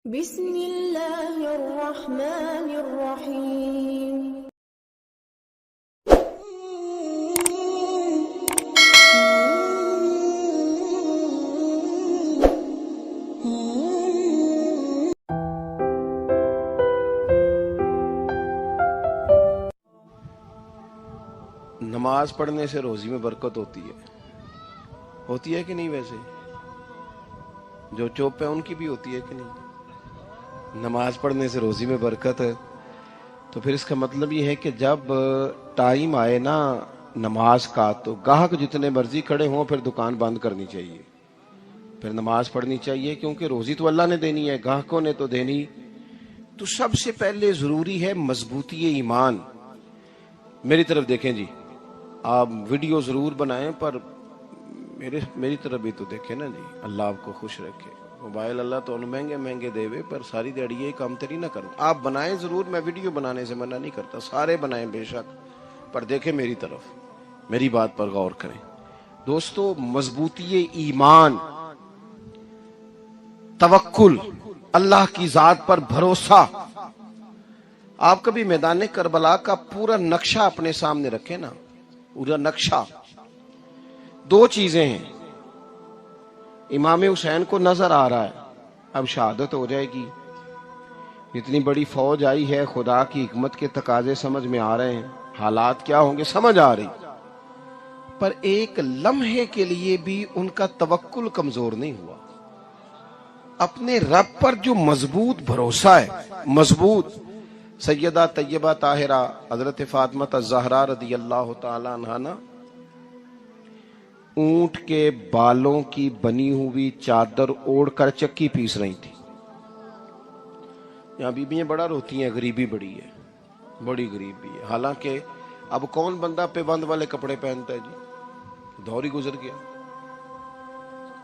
بسم اللہ الرحمن الرحیم۔ نماز پڑھنے سے روزی میں برکت ہوتی ہے کہ نہیں؟ ویسے جو چوپ ہے ان کی بھی ہوتی ہے کہ نہیں؟ نماز پڑھنے سے روزی میں برکت ہے، تو پھر اس کا مطلب یہ ہے کہ جب ٹائم آئے نا نماز کا، تو گاہک جتنے مرضی کھڑے ہوں پھر دکان بند کرنی چاہیے، پھر نماز پڑھنی چاہیے، کیونکہ روزی تو اللہ نے دینی ہے، گاہکوں نے تو دینی۔ تو سب سے پہلے ضروری ہے مضبوطی ایمان۔ میری طرف دیکھیں جی، آپ ویڈیو ضرور بنائیں پر میری طرف بھی تو دیکھیں نا جی، اللہ آپ کو خوش رکھے۔ موبائل اللہ تو مہنگے دے وے، پر ساری دیڑی یہ کام تیری نہ کروں۔ آپ بنائیں ضرور، میں ویڈیو بنانے سے منع نہیں کرتا، سارے بنائیں بے شک، پر دیکھیں میری طرف، میری بات پر غور کریں۔ دوستو، مضبوطی ایمان، توکل، اللہ کی ذات پر بھروسہ۔ آپ کبھی میدان کربلا کا پورا نقشہ اپنے سامنے رکھیں نا، پورا نقشہ، دو چیزیں ہیں۔ امام حسین کو نظر آ رہا ہے اب شہادت ہو جائے گی، اتنی بڑی فوج آئی ہے، خدا کی حکمت کے تقاضے سمجھ میں آ رہے ہیں، حالات کیا ہوں گے سمجھ آ رہی، پر ایک لمحے کے لیے بھی ان کا توکل کمزور نہیں ہوا۔ اپنے رب پر جو مضبوط بھروسہ ہے، مضبوط۔ سیدہ طیبہ طاہرہ حضرت فاطمہ الزہرا رضی اللہ تعالی عنہا نا اونٹ کے بالوں کی بنی ہوئی چادر اوڑھ کر چکی پیس رہی تھی۔ یہاں بیویاں بڑا روتی ہیں، غریبی بڑی ہے، بڑی غریبی ہے۔ حالانکہ اب کون بندہ پیبند والے کپڑے پہنتا ہے جی، دور ہی گزر گیا۔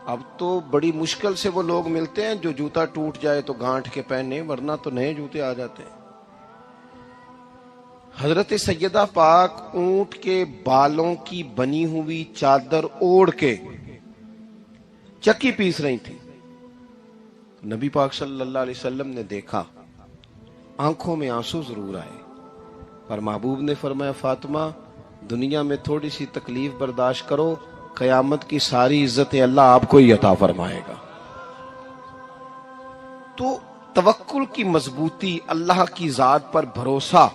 اب تو بڑی مشکل سے وہ لوگ ملتے ہیں جو جوتا ٹوٹ جائے تو گانٹھ کے پہنے، ورنہ تو نئے جوتے آ جاتے ہیں۔ حضرت سیدہ پاک اونٹ کے بالوں کی بنی ہوئی چادر اوڑھ کے چکی پیس رہی تھی۔ نبی پاک صلی اللہ علیہ وسلم نے دیکھا، آنکھوں میں آنسو ضرور آئے، پر محبوب نے فرمایا فاطمہ دنیا میں تھوڑی سی تکلیف برداشت کرو، قیامت کی ساری عزتیں اللہ آپ کو ہی عطا فرمائے گا۔ تو توکل کی مضبوطی، اللہ کی ذات پر بھروسہ،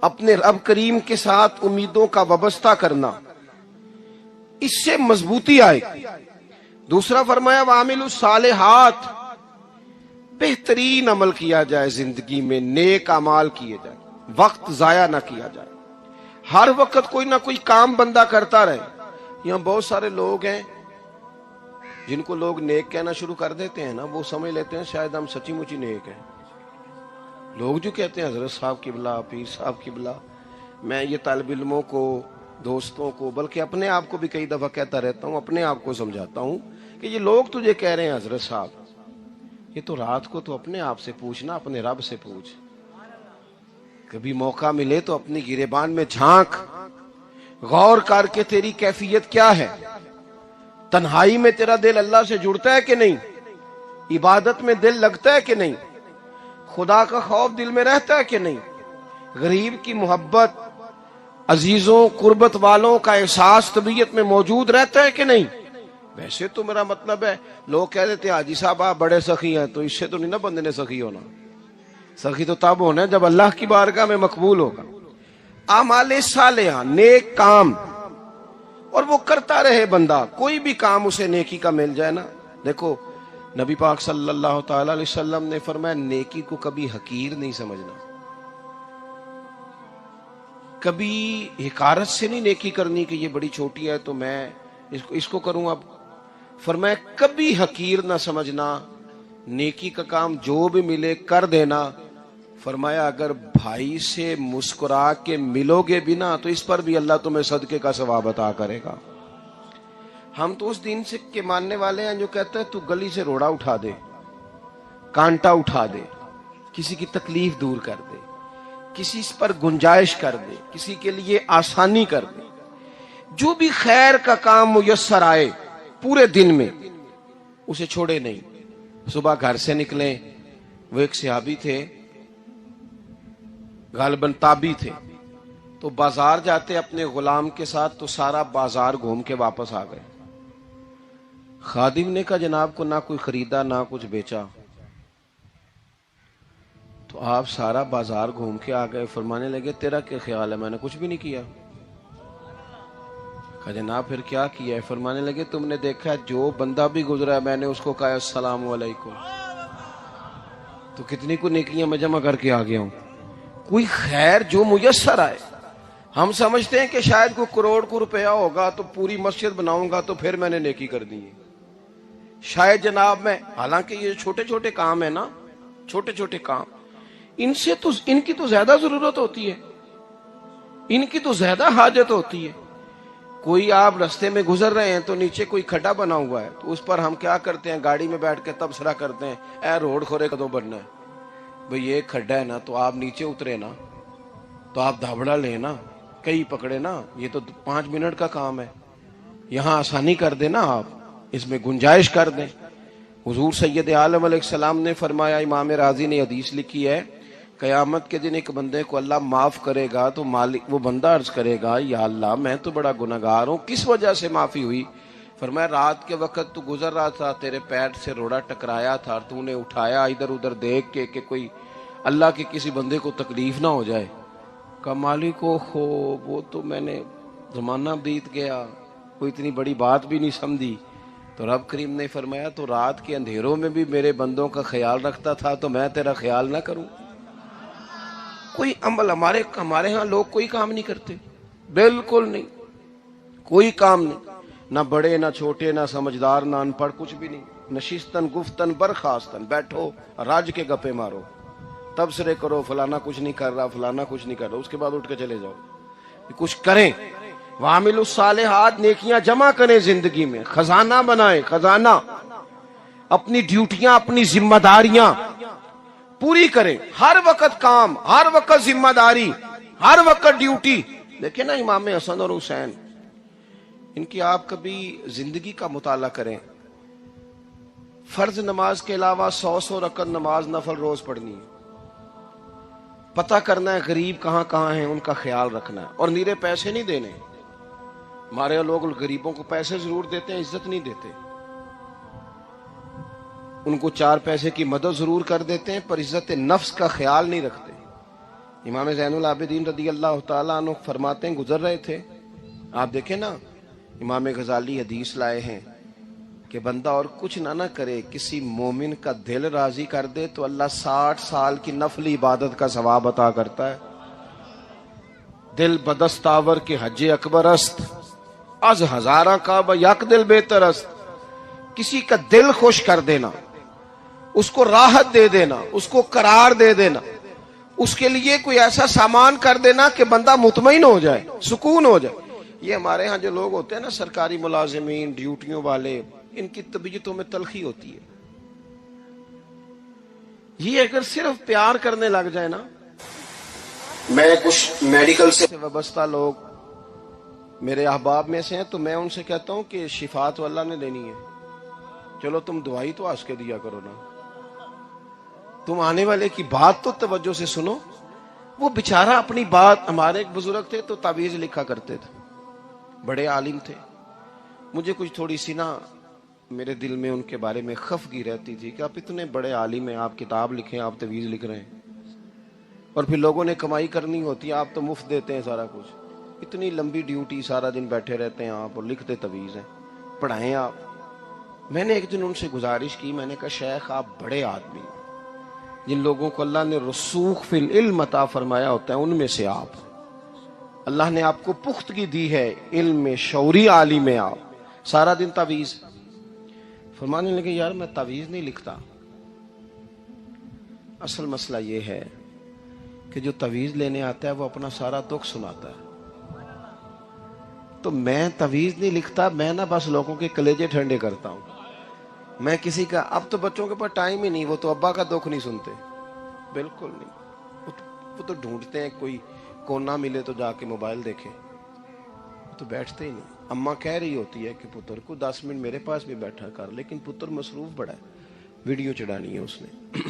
اپنے رب کریم کے ساتھ امیدوں کا وابستہ کرنا، اس سے مضبوطی آئے۔ دوسرا فرمایا وَعَمِلُوا الصَّالِحَاتِ، بہترین عمل کیا جائے زندگی میں، نیک اعمال کیے جائے، وقت ضائع نہ کیا جائے، ہر وقت کوئی نہ کوئی کام بندہ کرتا رہے۔ یہاں بہت سارے لوگ ہیں جن کو لوگ نیک کہنا شروع کر دیتے ہیں نا، وہ سمجھ لیتے ہیں شاید ہم سچی مچی نیک ہیں۔ لوگ جو کہتے ہیں حضرت صاحب قبلہ، پیر صاحب قبلہ، میں یہ طالب علموں کو، دوستوں کو، بلکہ اپنے آپ کو بھی کئی دفعہ کہتا رہتا ہوں، اپنے آپ کو سمجھاتا ہوں کہ یہ لوگ تجھے کہہ رہے ہیں حضرت صاحب، یہ تو رات کو تو اپنے آپ سے پوچھنا، اپنے رب سے پوچھ۔ کبھی موقع ملے تو اپنی گریبان میں جھانک، غور کر کے تیری کیفیت کیا ہے، تنہائی میں تیرا دل اللہ سے جڑتا ہے کہ نہیں، عبادت میں دل لگتا ہے کہ نہیں، خدا کا خوف دل میں رہتا ہے کہ نہیں، غریب کی محبت، عزیزوں قربت والوں کا احساس طبیعت میں موجود رہتا ہے کہ نہیں۔ ویسے تو میرا مطلب ہے، لوگ کہہ دیتے ہیں حاجی صاحب آپ بڑے سخی ہیں، تو اس سے تو نہیں نا بندے نے سخی ہونا، سخی تو تب ہونا ہے جب اللہ کی بارگاہ میں مقبول ہوگا۔ اعمال صالحہ، نیک کام، اور وہ کرتا رہے بندہ، کوئی بھی کام اسے نیکی کا مل جائے نا۔ دیکھو نبی پاک صلی اللہ تعالی علیہ وسلم نے فرمایا نیکی کو کبھی حقیر نہیں سمجھنا، کبھی حقارت سے نہیں نیکی کرنی کہ یہ بڑی چھوٹی ہے تو میں اس کو کروں۔ اب فرمایا کبھی حقیر نہ سمجھنا، نیکی کا کام جو بھی ملے کر دینا۔ فرمایا اگر بھائی سے مسکرا کے ملو گے بھی نا تو اس پر بھی اللہ تمہیں صدقے کا ثواب عطا کرے گا۔ ہم تو اس دین سے کے ماننے والے ہیں جو کہتا ہے تو گلی سے روڑا اٹھا دے، کانٹا اٹھا دے، کسی کی تکلیف دور کر دے، کسی پر گنجائش کر دے، کسی کے لیے آسانی کر دے، جو بھی خیر کا کام میسر آئے پورے دن میں اسے چھوڑے نہیں۔ صبح گھر سے نکلے، وہ ایک صحابی تھے، غالباً تابعی تھے، تو بازار جاتے اپنے غلام کے ساتھ تو سارا بازار گھوم کے واپس آ گئے۔ خادم نے کہا جناب کو نہ کوئی خریدا نہ کچھ بیچا، تو آپ سارا بازار گھوم کے آ گئے۔ فرمانے لگے تیرا کیا خیال ہے؟ میں نے کچھ بھی نہیں کیا۔ کہا جناب پھر کیا کیا ہے؟ فرمانے لگے تم نے دیکھا جو بندہ بھی گزرا ہے میں نے اس کو کہا السلام علیکم، تو کتنی کو نیکیاں میں جمع کر کے آ گیا ہوں۔ کوئی خیر جو میسر آئے، ہم سمجھتے ہیں کہ شاید کوئی کروڑ کو روپیہ ہوگا تو پوری مسجد بناؤں گا تو پھر میں نے نیکی کر دی ہے، شاید جناب میں، حالانکہ یہ چھوٹے چھوٹے کام ہے نا، چھوٹے چھوٹے کام، ان کی تو زیادہ ضرورت ہوتی ہے، ان کی تو زیادہ حاجت ہوتی ہے۔ کوئی آپ رستے میں گزر رہے ہیں تو نیچے کوئی کھڈا بنا ہوا ہے تو اس پر ہم کیا کرتے ہیں؟ گاڑی میں بیٹھ کے تبصرہ کرتے ہیں اے روڈ کھورے کدوں بننا ہے؟ بھئی یہ کھڈا ہے نا تو آپ نیچے اترے نا، تو آپ دھابڑا لیں نا، کئی پکڑے نا، یہ تو 5 منٹ کا کام ہے، یہاں آسانی کر دیں نا، آپ اس میں گنجائش کر دیں۔ حضور سید عالم علیہ السلام نے فرمایا، امام راضی نے حدیث لکھی ہے، قیامت کے دن ایک بندے کو اللہ معاف کرے گا تو مالک وہ بندہ عرض کرے گا یا اللہ میں تو بڑا گنہگار ہوں، کس وجہ سے معافی ہوئی؟ فرمایا رات کے وقت تو گزر رہا تھا، تیرے پیر سے روڑا ٹکرایا تھا، تو نے اٹھایا ادھر ادھر دیکھ کے کہ کوئی اللہ کے کسی بندے کو تکلیف نہ ہو جائے۔ کہ مالک کو ہو وہ تو میں نے زمانہ بیت گیا، کوئی اتنی بڑی بات بھی نہیں سمجھی۔ تو رب کریم نے فرمایا تو رات کے اندھیروں میں بھی میرے بندوں کا خیال رکھتا تھا تو میں تیرا خیال نہ کروں؟ کوئی عمل ہمارے ہاں لوگ کوئی کام نہیں کرتے، بالکل نہیں، کوئی کام نہیں، نہ بڑے نہ چھوٹے نہ سمجھدار نہ ان پڑھ، کچھ بھی نہیں، نشستن گفتن برخاستن، بیٹھو راج کے گپے مارو، تبصرے کرو فلانا کچھ نہیں کر رہا فلانا کچھ نہیں کر رہا، اس کے بعد اٹھ کے چلے جاؤ۔ کچھ کریں، وعاملوا الصالحات، نیکیاں جمع کریں زندگی میں، خزانہ بنائیں، خزانہ، اپنی ڈیوٹیاں اپنی ذمہ داریاں پوری کریں، ہر وقت کام، ہر وقت ذمہ داری، ہر وقت ڈیوٹی۔ دیکھیں نا امام حسن اور حسین، ان کی آپ کبھی زندگی کا مطالعہ کریں، فرض نماز کے علاوہ 100 رکعت نماز نفل روز پڑھنی ہے، پتہ کرنا ہے غریب کہاں کہاں ہیں، ان کا خیال رکھنا ہے، اور نیرے پیسے نہیں دینے۔ ہمارے لوگ غریبوں کو پیسے ضرور دیتے ہیں، عزت نہیں دیتے، ان کو 4 پیسے کی مدد ضرور کر دیتے ہیں پر عزت نفس کا خیال نہیں رکھتے۔ امام زین العابدین رضی اللہ تعالیٰ عنہ فرماتے ہیں، گزر رہے تھے، آپ دیکھیں نا امام غزالی حدیث لائے ہیں کہ بندہ اور کچھ نہ کرے، کسی مومن کا دل راضی کر دے تو اللہ 60 سال کی نفلی عبادت کا ثواب عطا کرتا ہے۔ دل بدستاور کے حج اکبر است، از ہزارہ کعبہ یک دل بہتر است۔ کسی کا دل خوش کر دینا، اس کو راحت دے دینا، اس کو قرار دے دینا، اس کے لیے کوئی ایسا سامان کر دینا کہ بندہ مطمئن ہو جائے، سکون ہو جائے۔ یہ ہمارے ہاں جو لوگ ہوتے ہیں نا سرکاری ملازمین، ڈیوٹیوں والے، ان کی طبیعتوں میں تلخی ہوتی ہے۔ یہ اگر صرف پیار کرنے لگ جائے نا، میں کچھ میڈیکل سے وابستہ لوگ میرے احباب میں سے ہیں تو میں ان سے کہتا ہوں کہ شفا تو اللہ نے دینی ہے، چلو تم دعائی تو ہنس کے دیا کرو نا، تم آنے والے کی بات تو توجہ سے سنو۔ وہ بیچارہ اپنی بات، ہمارے ایک بزرگ تھے تو تعویذ لکھا کرتے تھے، بڑے عالم تھے، مجھے کچھ تھوڑی سی نا میرے دل میں ان کے بارے میں خفگی رہتی تھی کہ آپ اتنے بڑے عالم ہیں، آپ کتاب لکھیں، آپ تعویذ لکھ رہے ہیں، اور پھر لوگوں نے کمائی کرنی ہوتی ہے، آپ تو مفت دیتے ہیں سارا کچھ، اتنی لمبی ڈیوٹی، سارا دن بیٹھے رہتے ہیں آپ اور لکھتے تعویذ ہیں، پڑھائیں آپ۔ میں نے ایک دن ان سے گزارش کی، میں نے کہا شیخ آپ بڑے آدمی ہیں، جن لوگوں کو اللہ نے رسوخ فی العلم عطا فرمایا ہوتا ہے ان میں سے آپ، اللہ نے آپ کو پختگی دی ہے علم میں، شعوری عالم میں، آپ سارا دن تعویذ۔ فرمانے لگے یار میں تعویذ نہیں لکھتا، اصل مسئلہ یہ ہے کہ جو تعویذ لینے آتا ہے وہ اپنا سارا دکھ سناتا ہے، تو میں تعویذ نہیں لکھتا، میں نا بس لوگوں کے کلیجے ٹھنڈے کرتا ہوں، میں کسی کا، اب تو بچوں کے پاس ٹائم ہی نہیں، وہ تو ابا کا دکھ نہیں سنتے، بالکل نہیں، وہ تو ڈھونڈتے ہیں کوئی کونا ملے تو جا کے موبائل دیکھیں، وہ تو بیٹھتے ہی نہیں۔ اماں کہہ رہی ہوتی ہے کہ پتر کو 10 منٹ میرے پاس بھی بیٹھا کر، لیکن پتر مصروف بڑا ہے، ویڈیو چڑھانی ہے اس نے،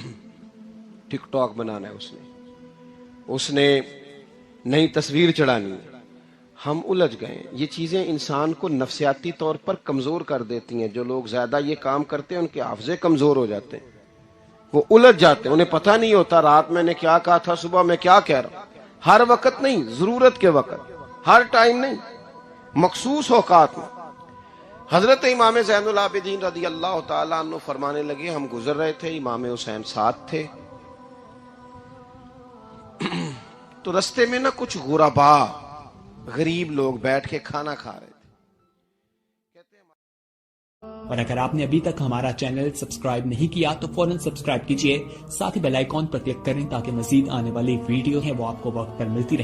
ٹک ٹاک بنانا ہے اس نے نئی تصویر چڑھانی ہے. ہم الجھ گئے. یہ چیزیں انسان کو نفسیاتی طور پر کمزور کر دیتی ہیں. جو لوگ زیادہ یہ کام کرتے ہیں ان کے حافظے کمزور ہو جاتے ہیں، وہ الجھ جاتے ہیں، انہیں پتہ نہیں ہوتا رات میں نے کیا کہا تھا، صبح میں کیا کہہ رہا ہوں. ہر وقت نہیں، ضرورت کے وقت، ہر ٹائم نہیں، مخصوص اوقات میں. حضرت امام زین العابدین رضی اللہ تعالیٰ عنہ فرمانے لگے، ہم گزر رہے تھے، امام حسین ساتھ تھے، تو رستے میں نا کچھ غربا، غریب لوگ بیٹھ کے کھانا کھا رہے تھے. اور اگر آپ نے ابھی تک ہمارا چینل سبسکرائب نہیں کیا تو فوراً سبسکرائب کیجئے، ساتھ ہی بیل آئیکن پر کلک کریں تاکہ مزید آنے والی ویڈیو ہیں وہ آپ کو وقت پر ملتی رہے.